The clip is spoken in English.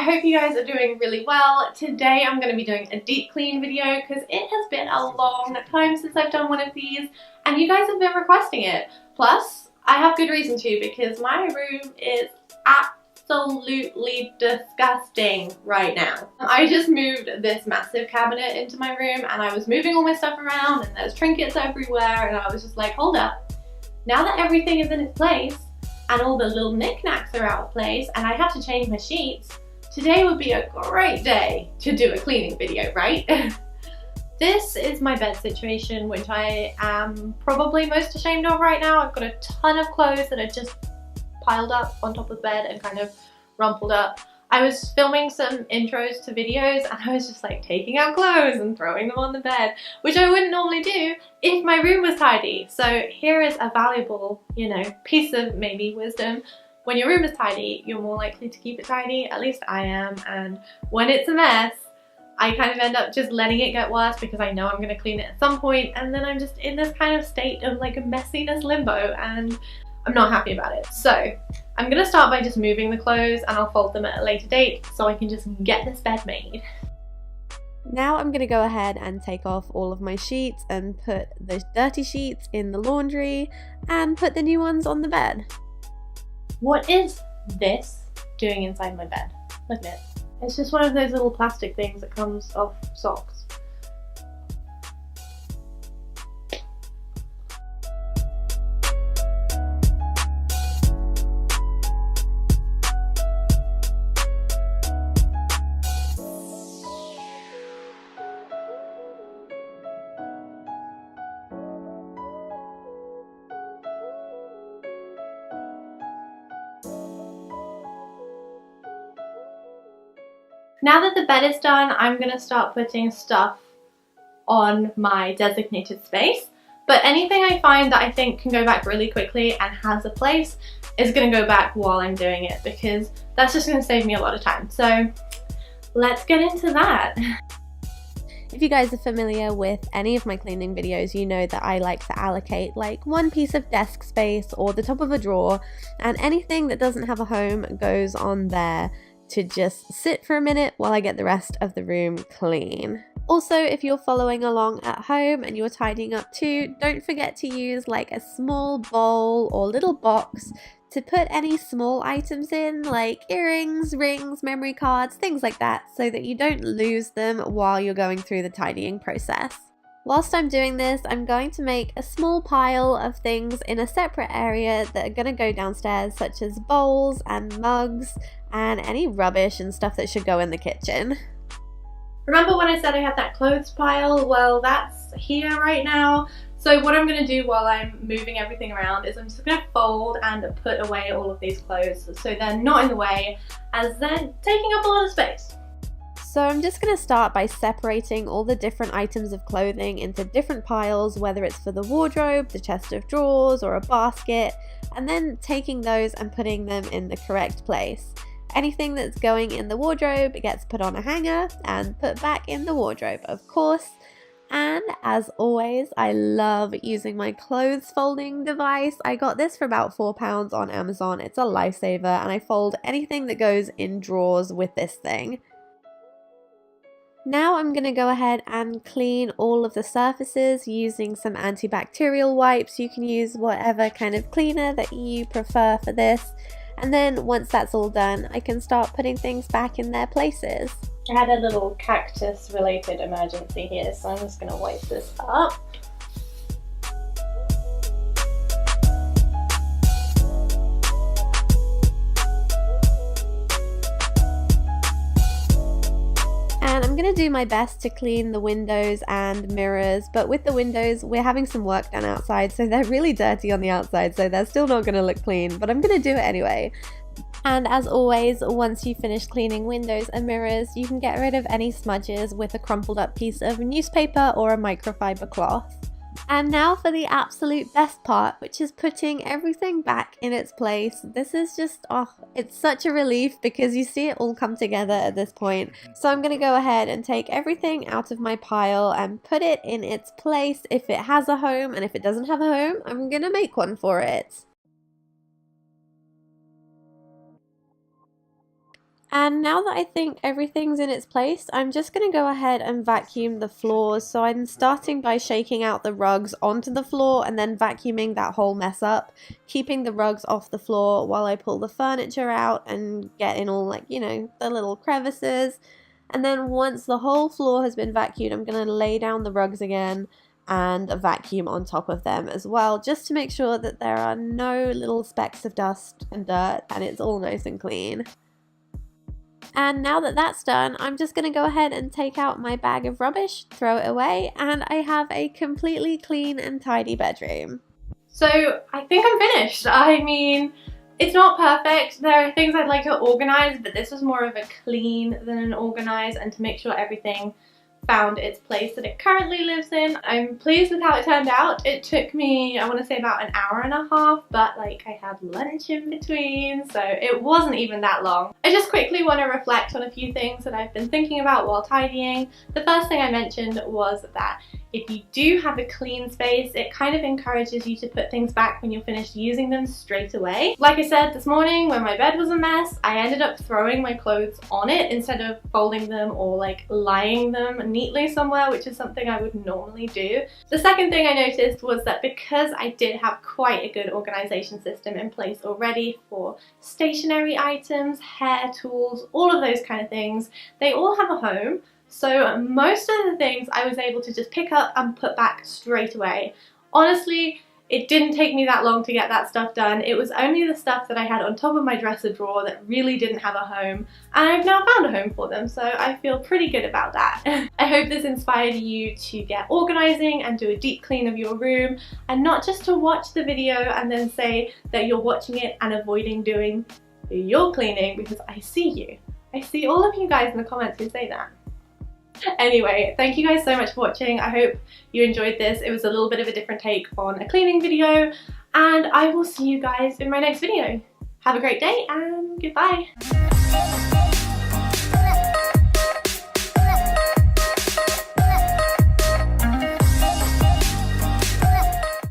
hope you guys are doing really well. Today I'm going to be doing a deep clean video because it has been a long time since I've done one of these and you guys have been requesting it. Plus, I have good reason to because my room is absolutely disgusting right now. I just moved this massive cabinet into my room and I was moving all my stuff around and there's trinkets everywhere and I was just like, hold up. Now that everything is in its place, and all the little knickknacks are out of place and I have to change my sheets, today would be a great day to do a cleaning video, right? This is my bed situation, which I am probably most ashamed of right now. I've got a ton of clothes that are just piled up on top of the bed and kind of rumpled up. I was filming some intros to videos and I was just like taking out clothes and throwing them on the bed, which I wouldn't normally do if my room was tidy. So here is a valuable, piece of maybe wisdom. When your room is tidy, you're more likely to keep it tidy. At least I am. And when it's a mess, I kind of end up just letting it get worse because I know I'm going to clean it at some point, and then I'm just in this kind of state of like a messiness limbo and I'm not happy about it. So I'm going to start by just moving the clothes and I'll fold them at a later date so I can just get this bed made. Now I'm going to go ahead and take off all of my sheets and put the dirty sheets in the laundry and put the new ones on the bed. What is this doing inside my bed? Look at it. It's just one of those little plastic things that comes off socks. Now that the bed is done, I'm going to start putting stuff on my designated space. But anything I find that I think can go back really quickly and has a place is going to go back while I'm doing it because that's just going to save me a lot of time. So let's get into that. If you guys are familiar with any of my cleaning videos, you know that I like to allocate like one piece of desk space or the top of a drawer, and anything that doesn't have a home goes on there to just sit for a minute while I get the rest of the room clean. Also, if you're following along at home and you're tidying up too, don't forget to use like a small bowl or little box to put any small items in, like earrings, rings, memory cards, things like that, so that you don't lose them while you're going through the tidying process. Whilst I'm doing this, I'm going to make a small pile of things in a separate area that are going to go downstairs, such as bowls and mugs and any rubbish and stuff that should go in the kitchen. Remember when I said I had that clothes pile? Well, that's here right now. So what I'm going to do while I'm moving everything around is I'm just going to fold and put away all of these clothes so they're not in the way as they're taking up a lot of space. So I'm just going to start by separating all the different items of clothing into different piles, whether it's for the wardrobe, the chest of drawers, or a basket, and then taking those and putting them in the correct place. Anything that's going in the wardrobe gets put on a hanger and put back in the wardrobe, of course. And as always, I love using my clothes folding device. I got this for about £4 on Amazon. It's a lifesaver, and I fold anything that goes in drawers with this thing. Now I'm going to go ahead and clean all of the surfaces using some antibacterial wipes. You can use whatever kind of cleaner that you prefer for this. And then once that's all done, I can start putting things back in their places. I had a little cactus related emergency here, so I'm just going to wipe this up. And I'm going to do my best to clean the windows and mirrors, but with the windows we're having some work done outside, so they're really dirty on the outside, so they're still not going to look clean, but I'm going to do it anyway. And as always, once you finish cleaning windows and mirrors, you can get rid of any smudges with a crumpled up piece of newspaper or a microfiber cloth. And now for the absolute best part, which is putting everything back in its place. This is just, it's such a relief because you see it all come together at this point. So I'm going to go ahead and take everything out of my pile and put it in its place if it has a home, and if it doesn't have a home, I'm going to make one for it. And now that I think everything's in its place, I'm just going to go ahead and vacuum the floors. So I'm starting by shaking out the rugs onto the floor and then vacuuming that whole mess up, keeping the rugs off the floor while I pull the furniture out and get in all, like, you know, the little crevices. And then once the whole floor has been vacuumed, I'm going to lay down the rugs again and a vacuum on top of them as well, just to make sure that there are no little specks of dust and dirt and it's all nice and clean. And now that that's done, I'm just going to go ahead and take out my bag of rubbish, throw it away, and I have a completely clean and tidy bedroom. So I think I'm finished. I mean, it's not perfect. There are things I'd like to organize, but this was more of a clean than an organize, and to make sure everything found its place that it currently lives in. I'm pleased with how it turned out. It took me, I want to say, about an hour and a half, but like I had lunch in between, so it wasn't even that long. I just quickly want to reflect on a few things that I've been thinking about while tidying. The first thing I mentioned was that if you do have a clean space, it kind of encourages you to put things back when you're finished using them straight away. Like I said this morning, when my bed was a mess, I ended up throwing my clothes on it instead of folding them or like lying them neatly somewhere, which is something I would normally do. The second thing I noticed was that because I did have quite a good organization system in place already for stationery items, hair tools, all of those kind of things, they all have a home. So most of the things I was able to just pick up and put back straight away. Honestly, it didn't take me that long to get that stuff done. It was only the stuff that I had on top of my dresser drawer that really didn't have a home, and I've now found a home for them, so I feel pretty good about that. I hope this inspired you to get organizing and do a deep clean of your room, and not just to watch the video and then say that you're watching it and avoiding doing your cleaning, because I see you. I see all of you guys in the comments who say that. Anyway, thank you guys so much for watching. I hope you enjoyed this. It was a little bit of a different take on a cleaning video, and I will see you guys in my next video. Have a great day and goodbye.